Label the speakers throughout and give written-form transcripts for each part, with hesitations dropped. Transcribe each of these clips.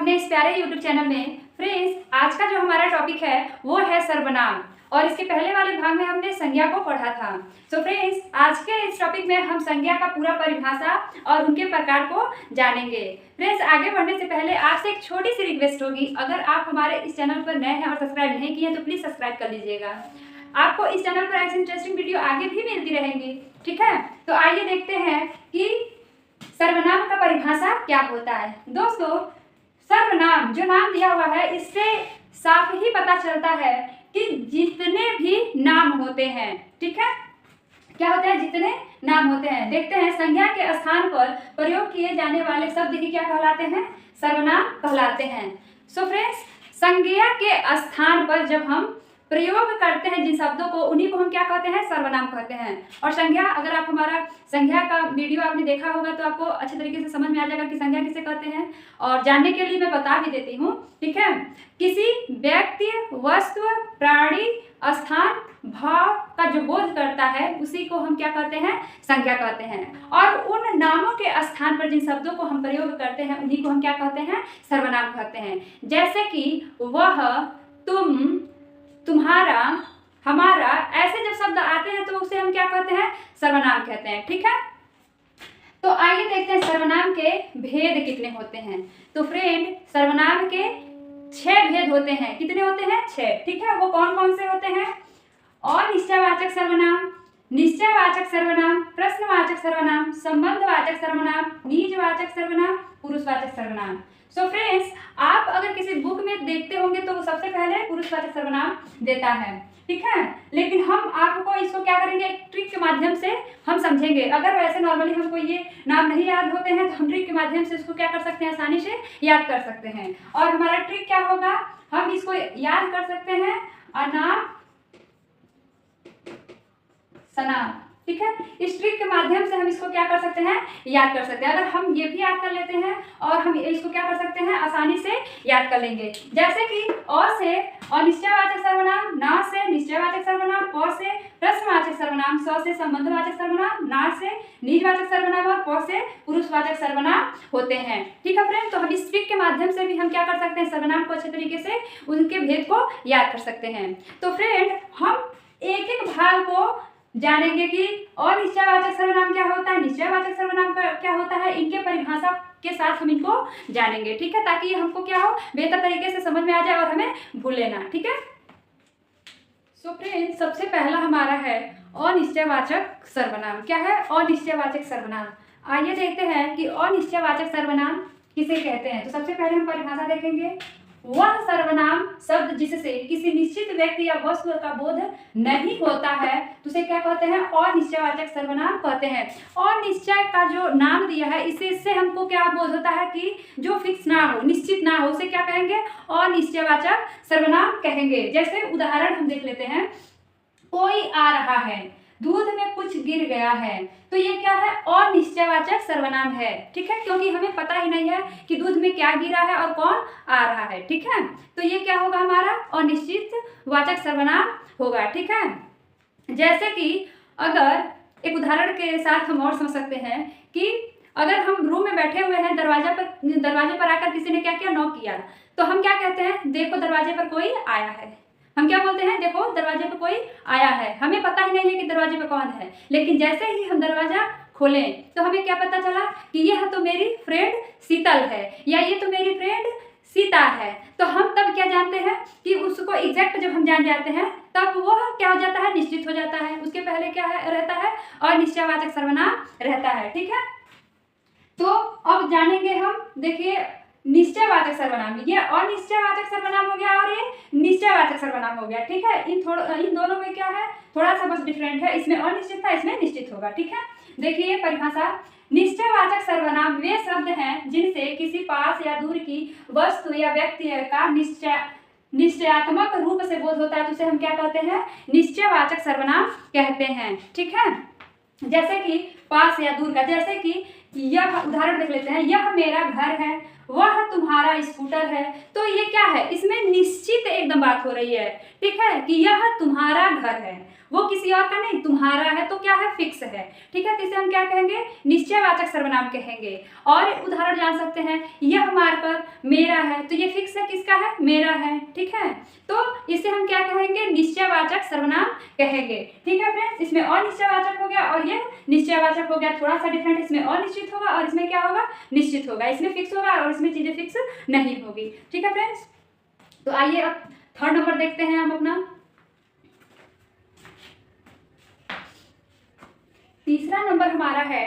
Speaker 1: अपने इस प्यारे YouTube चैनल में। फ्रेंड्स, आज का जो हमारा टॉपिक है वो है सर्वनाम, और इसके पहले वाले भाग में हमने संज्ञा को पढ़ा था। सो फ्रेंड्स, आज के इस टॉपिक में हम संज्ञा का पूरा परिभाषा और उनके प्रकार को जानेंगे। फ्रेंड्स, आगे बढ़ने से पहले आपसे एक छोटी सी रिक्वेस्ट होगी, अगर आप हमारे इस चैनल पर नए हैं और सब्सक्राइब नहीं किए हैं तो प्लीज़ सब्सक्राइब कर लीजिएगा। आपको इस चैनल पर ऐसी इंटरेस्टिंग वीडियो आगे भी मिलती रहेंगी, ठीक है। तो आइए देखते हैं कि सर्वनाम का परिभाषा क्या होता है। दोस्तों, सर्वनाम जो नाम दिया हुआ है, इससे साफ ही पता चलता है कि जितने भी नाम होते हैं, ठीक है, क्या होता है, जितने नाम होते हैं। देखते हैं, संज्ञा के स्थान पर प्रयोग किए जाने वाले शब्द ही क्या कहलाते हैं, सर्वनाम कहलाते हैं। सो फ्रेंड्स, संज्ञा के स्थान पर जब हम प्रयोग करते हैं जिन शब्दों को, उन्हीं को हम क्या कहते हैं, सर्वनाम कहते हैं। और संज्ञा, अगर आप हमारा संज्ञा का वीडियो आपने देखा होगा तो आपको अच्छे तरीके से समझ में आ जाएगा कि संज्ञा किसे कहते हैं। और जानने के लिए मैं बता भी देती हूँ, ठीक है। किसी व्यक्ति, वस्तु, प्राणी, स्थान, भाव का जो बोध करता है उसी को हम क्या कहते हैं, संज्ञा कहते हैं। और उन नामों के स्थान पर जिन शब्दों को हम प्रयोग करते हैं उन्हीं को हम क्या कहते हैं, सर्वनाम कहते हैं। जैसे कि वह, तुम, तुम्हारा, हमारा, ऐसे जब शब्द आते हैं तो उसे हम क्या कहते हैं, सर्वनाम कहते हैं, ठीक है। तो आइए देखते हैं सर्वनाम के भेद कितने होते हैं। तो फ्रेंड, सर्वनाम के 6 भेद होते हैं। कितने होते हैं, 6, ठीक है। वो कौन कौन से होते हैं? अनिश्चयवाचक सर्वनाम, निश्चयवाचक सर्वनाम, प्रश्नवाचक सर्वनाम, संबंधवाचक सर्वनाम, निजवाचक सर्वनाम, पुरुषवाचक सर्वनाम। सो फ्रेंड्स, आप अगर किसी बुक में देखते होंगे तो वो सबसे पहले पुरुषवाचक सर्वनाम देता है, ठीक है। लेकिन हम आपको इसको क्या करेंगे, एक ट्रिक के माध्यम से हम समझेंगे। अगर वैसे नॉर्मली हमको ये नाम नहीं याद होते हैं तो हम ट्रिक के माध्यम से इसको क्या कर सकते हैं, आसानी से याद कर सकते हैं। और हमारा ट्रिक क्या होगा, हम इसको याद कर सकते हैं अनाम सनाम, ठीक है। इस ट्रिक के माध्यम से हम इसको क्या कर सकते हैं, याद कर सकते हैं। अगर हम ये भी याद कर लेते हैं और हम इसको क्या कर सकते हैं, आसानी से याद कर लेंगे। जैसे कि अ से अनिश्चयवाचक सर्वनाम, ना से निश्चयवाचक सर्वनाम, प से प्रश्नवाचक सर्वनाम, स से संबंधवाचक सर्वनाम, ना से निजवाचक सर्वनाम और प से पुरुषवाचक सर्वनाम होते हैं, ठीक है फ्रेंड। तो हम इस ट्रिक के माध्यम से भी हम क्या कर सकते हैं, सर्वनाम को अच्छे तरीके से उनके भेद को याद कर सकते हैं। तो फ्रेंड, हम एक एक भाग को जानेंगे कि अनिश्चयवाचक सर्वनाम क्या होता है, निश्चयवाचक सर्वनाम क्या होता है, इनके परिभाषा के साथ हम इनको जानेंगे, ठीक है, ताकि हमको क्या हो, बेहतर तरीके से समझ में आ जाए और हमें भूले ना, ठीक है। सो फ्रेंड्स, सबसे पहला हमारा है अनिश्चयवाचक सर्वनाम। क्या है, अनिश्चयवाचक सर्वनाम। आइए देखते हैं कि अनिश्चयवाचक सर्वनाम किसे कहते हैं। तो सबसे पहले हम परिभाषा देखेंगे, वह सर्वनाम शब्द जिससे किसी निश्चित व्यक्ति या वस्तु का बोध नहीं होता है तो उसे क्या कहते हैं, अनिश्चयवाचक सर्वनाम कहते हैं। अनिश्चय का जो नाम दिया है, इससे हमको क्या बोध होता है कि जो फिक्स ना हो, निश्चित ना हो, उसे क्या कहेंगे, अनिश्चयवाचक सर्वनाम कहेंगे। जैसे उदाहरण हम देख लेते हैं, कोई आ रहा है, दूध में कुछ गिर गया है, तो ये क्या है, अनिश्चयवाचक सर्वनाम है, ठीक है, क्योंकि हमें पता ही नहीं है कि दूध में क्या गिरा है और कौन आ रहा है, ठीक है। तो ये क्या होगा, हमारा अनिश्चित वाचक सर्वनाम होगा, ठीक है। जैसे कि अगर एक उदाहरण के साथ हम और समझ सकते हैं कि अगर हम रूम में बैठे हुए हैं, दरवाजे पर आकर किसी ने क्या किया, नॉक किया, तो हम क्या कहते हैं, देखो दरवाजे पर कोई आया है। हम क्या बोलते हैं, देखो दरवाजे पर कोई आया है। हमें पता ही नहीं है कि दरवाजे पर कौन है, लेकिन जैसे ही हम दरवाजा खोलें तो हमें क्या पता चला कि यह तो मेरी फ्रेंड शीतल है या ये तो मेरी फ्रेंड सीता है। तो हम तब क्या जानते हैं कि उसको एग्जैक्ट जब हम जान जाते हैं तब वो क्या हो जाता है, निश्चित हो जाता है। उसके पहले क्या है, रहता है, अनिश्चयवाचक सर्वनाम रहता है, ठीक है। तो अब जानेंगे हम, देखिए, निश्चयवाचक सर्वनाम, ये अनिश्चयवाचक सर्वनाम हो गया और ये निश्चयवाचक सर्वनाम हो गया, ठीक है। इन दोनों में क्या है, थोड़ा सा बस डिफरेंट है, इसमें अनिश्चित था, इसमें निश्चित होगा, ठीक है। देखिए परिभाषा, निश्चयवाचक सर्वनाम वे शब्द हैं जिनसे किसी पास या दूर की वस्तु या व्यक्ति का निश्चयात्मक रूप से बोध होता है तो उसे हम क्या कहते हैं, निश्चयवाचक सर्वनाम कहते हैं, ठीक है। जैसे कि पास या दूर का, जैसे कि यह उदाहरण देख लेते हैं, यह मेरा घर है, वह तुम्हारा स्कूटर है। तो ये क्या है, इसमें निश्चित एकदम बात हो रही है, ठीक है, कि यह तुम्हारा घर है, वो किसी और का नहीं, तुम्हारा है, तो क्या है, फिक्स है, ठीक है। तो इसे हम क्या कहेंगे, निश्चयवाचक सर्वनाम कहेंगे। और उदाहरण जान सकते हैं, यह मार्कर मेरा है, तो ये फिक्स है, किसका है, मेरा है, ठीक है। तो इसे हम क्या कहेंगे, निश्चयवाचक सर्वनाम कहेंगे, ठीक है फ्रेंड्स। इसमें अनिश्चयवाचक हो गया और ये निश्चयवाचक हो गया, थोड़ा सा डिफरेंट, इसमें अनिश्चित होगा और इसमें क्या होगा, निश्चित होगा। इसमें फिक्स होगा और इसमें चीजें फिक्स नहीं होगी, ठीक है फ्रेंड्स। तो आइए अब थर्ड नंबर देखते हैं हम अपना। तीसरा नंबर हमारा है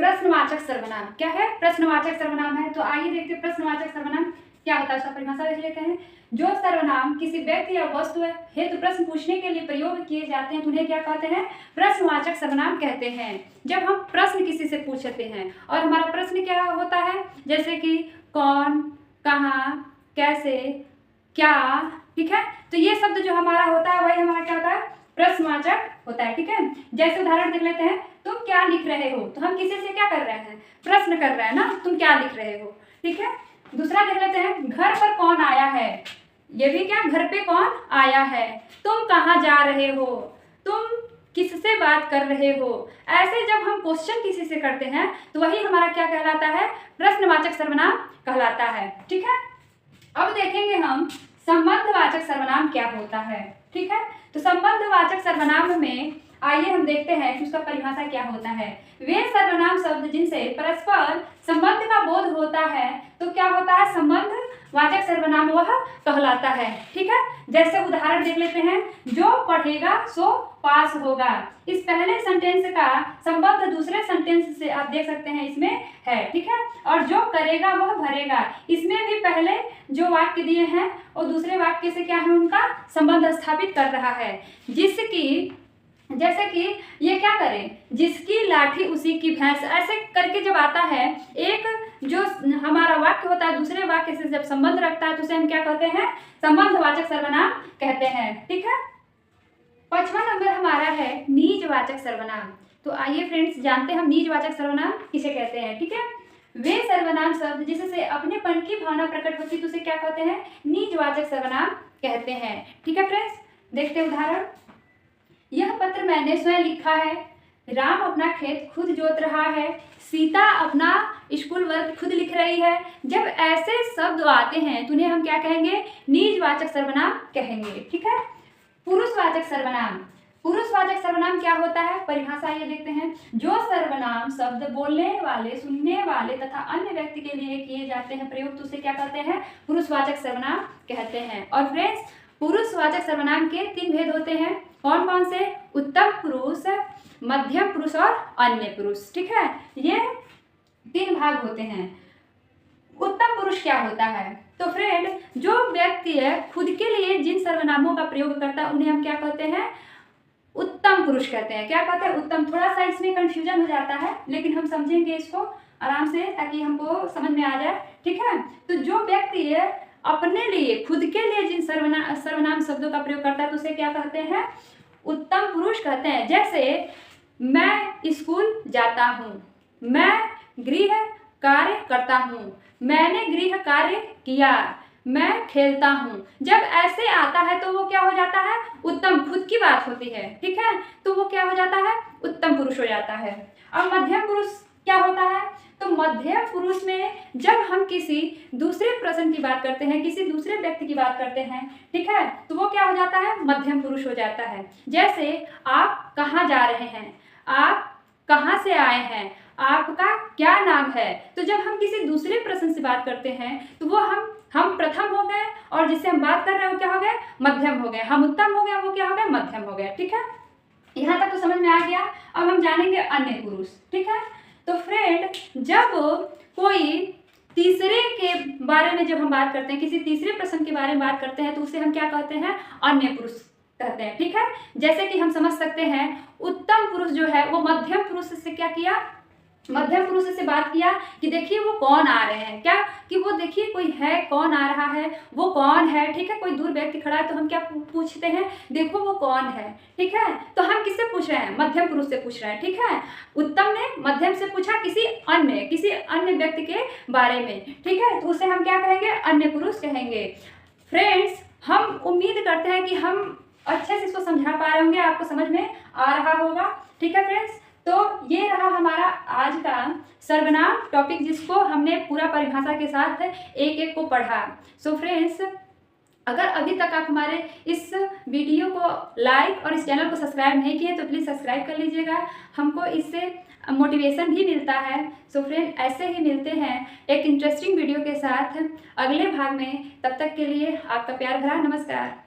Speaker 1: प्रश्नवाचक सर्वनाम। क्या है, प्रश्नवाचक सर्वनाम है। तो आइए देखते हैं प्रश्नवाचक सर्वनाम क्या होता है, उसका परिभाषा देख लेते हैं। जो सर्वनाम किसी व्यक्ति या वस्तु हेतु प्रश्न पूछने के लिए प्रयोग किए जाते हैं, उन्हें क्या कहते हैं, प्रश्नवाचक सर्वनाम कहते हैं। जब हम प्रश्न किसी से पूछते हैं और हमारा प्रश्न क्या होता है, जैसे कि कौन, कहाँ, कैसे, क्या, ठीक है, तो ये शब्द जो हमारा होता है वही हमारा क्या होता है, प्रश्नवाचक होता है, ठीक है। जैसे उदाहरण देख लेते हैं, तुम क्या लिख रहे हो, तो हम किसी से क्या कर रहे हैं, प्रश्न कर रहे हैं ना, तुम क्या लिख रहे हो, ठीक है। दूसरा देख लेते हैं, घर पर कौन आया है, ये भी क्या, घर पे कौन आया है। तुम कहाँ जा रहे हो, तुम किससे बात कर रहे हो। ऐसे जब हम क्वेश्चन किसी से करते हैं तो वही हमारा क्या कहलाता है, प्रश्नवाचक सर्वनाम कहलाता है, ठीक है। अब देखेंगे हम संबंधवाचक सर्वनाम क्या होता है, ठीक है। तो संबंधवाचक सर्वनाम में आइए हम देखते हैं कि उसका परिभाषा क्या होता है। वे सर्वनाम शब्द जिनसे परस्पर संबंध का बोध होता है, तो क्या होता है, संबंधवाचक सर्वनाम वह कहलाता है, ठीक है। जैसे उदाहरण देख लेते हैं, जो पढ़ेगा सो पास होगा। इस पहले सेंटेंस का संबंध दूसरे सेंटेंस से आप देख सकते हैं इसमें है, ठीक है। और जो करेगा वह भरेगा, इसमें भी पहले जो वाक्य दिए हैं और दूसरे वाक्य से क्या है, उनका संबंध स्थापित कर रहा है। जिसकी, जैसे कि ये क्या करें, जिसकी लाठी उसी की भैंस, ऐसे करके जब आता है, एक जो हमारा वाक्य होता है दूसरे वाक्य से जब संबंध रखता है तो उसे हम क्या कहते हैं, संबंधवाचक सर्वनाम कहते हैं, ठीक है। पांचवा नंबर हमारा है निजवाचक सर्वनाम। तो आइए फ्रेंड्स जानते हैं हम निजवाचक सर्वनाम किसे कहते हैं, ठीक है। वे सर्वनाम शब्द जिससे अपनेपन की भावना प्रकट होती है तो उसे क्या कहते हैं, निजवाचक सर्वनाम कहते हैं, ठीक है फ्रेंड्स। देखते हैं उदाहरण, यह पत्र मैंने स्वयं लिखा है, राम अपना खेत खुद जोत रहा है, सीता अपना स्कूल वर्क खुद लिख रही है। जब ऐसे शब्द आते हैं तो उन्हें हम क्या कहेंगे, निजवाचक सर्वनाम कहेंगे, ठीक है। पुरुषवाचक सर्वनाम, पुरुषवाचक सर्वनाम क्या होता है, परिभाषा ये देखते हैं। जो सर्वनाम शब्द बोलने वाले, सुनने वाले तथा अन्य व्यक्ति के लिए किए जाते हैं प्रयोग, तो उसे क्या कहते हैं, पुरुषवाचक सर्वनाम कहते हैं। और फ्रेंड्स पुरुषवाचक सर्वनाम के 3 भेद होते हैं, कौन कौन से, उत्तम पुरुष, मध्यम पुरुष और अन्य पुरुष, ठीक है। ये 3 भाग होते हैं। उत्तम पुरुष क्या होता है, तो फ्रेंड जो व्यक्ति है खुद के लिए जिन सर्वनामों का प्रयोग करता है उन्हें हम क्या कहते हैं, उत्तम पुरुष कहते हैं। क्या कहते हैं, उत्तम। थोड़ा सा इसमें कंफ्यूजन हो जाता है लेकिन हम समझेंगे इसको आराम से ताकि हमको समझ में आ जाए, ठीक है। तो जो व्यक्ति है अपने लिए, खुद के लिए जिन सर्वनाम शब्दों का प्रयोग करता है तो उसे क्या कहते हैं, उत्तम पुरुष कहते हैं। जैसे मैं स्कूल जाता हूँ, मैं गृह कार्य करता हूँ, मैंने गृह कार्य किया, मैं खेलता हूँ। जब ऐसे आता है तो वो क्या हो जाता है, उत्तम, खुद की बात होती है, ठीक है, तो वो क्या हो जाता है, उत्तम पुरुष हो जाता है। अब मध्यम पुरुष क्या होता है, तो मध्यम पुरुष में जब हम किसी दूसरे पर्सन की बात करते हैं, किसी दूसरे व्यक्ति की बात करते हैं, ठीक है, तो वो क्या हो जाता है, मध्यम पुरुष हो जाता है। जैसे आप कहाँ जा रहे हैं, आप कहाँ से आए हैं, आपका क्या नाम है। तो जब हम किसी दूसरे पर्सन से बात करते हैं तो वो हम प्रथम हो गए और जिससे हम बात कर रहे हैं वो क्या हो गए, मध्यम हो गए। हम उत्तम हो गए, वो क्या हो गए, मध्यम हो गए, ठीक है। यहाँ तक तो समझ में आ गया। अब हम जानेंगे अन्य पुरुष, ठीक है। तो फ्रेंड जब कोई तीसरे के बारे में जब हम बात करते हैं, किसी तीसरे पर्सन के बारे में बात करते हैं तो उसे हम क्या कहते हैं, अन्य पुरुष कहते हैं, ठीक है। जैसे कि हम समझ सकते हैं उत्तम पुरुष जो है वो मध्यम पुरुष से क्या किया, मध्यम पुरुष से बात किया कि देखिए वो कौन आ रहे हैं, क्या कि वो देखिए कोई है, कौन आ रहा है, वो कौन है, ठीक है। कोई दूर व्यक्ति खड़ा है तो हम क्या पूछते हैं, देखो वो कौन है, ठीक है। तो हम किससे पूछ रहे हैं, मध्यम पुरुष से पूछ रहे हैं, ठीक है। उत्तम ने मध्यम से पूछा किसी अन्य व्यक्ति के बारे में, ठीक है, तो उसे हम क्या कहेंगे, अन्य पुरुष कहेंगे। फ्रेंड्स, हम उम्मीद करते हैं कि हम अच्छे से इसको समझा पा रहे होंगे, आपको समझ में आ रहा होगा, ठीक है फ्रेंड्स। तो ये रहा हमारा आज का सर्वनाम टॉपिक, जिसको हमने पूरा परिभाषा के साथ एक एक को पढ़ा। सो फ्रेंड्स, अगर अभी तक आप हमारे इस वीडियो को लाइक और इस चैनल को सब्सक्राइब नहीं किए तो प्लीज़ सब्सक्राइब कर लीजिएगा, हमको इससे मोटिवेशन भी मिलता है। सो फ्रेंड, ऐसे ही मिलते हैं एक इंटरेस्टिंग वीडियो के साथ अगले भाग में। तब तक के लिए आपका प्यार भरा नमस्कार।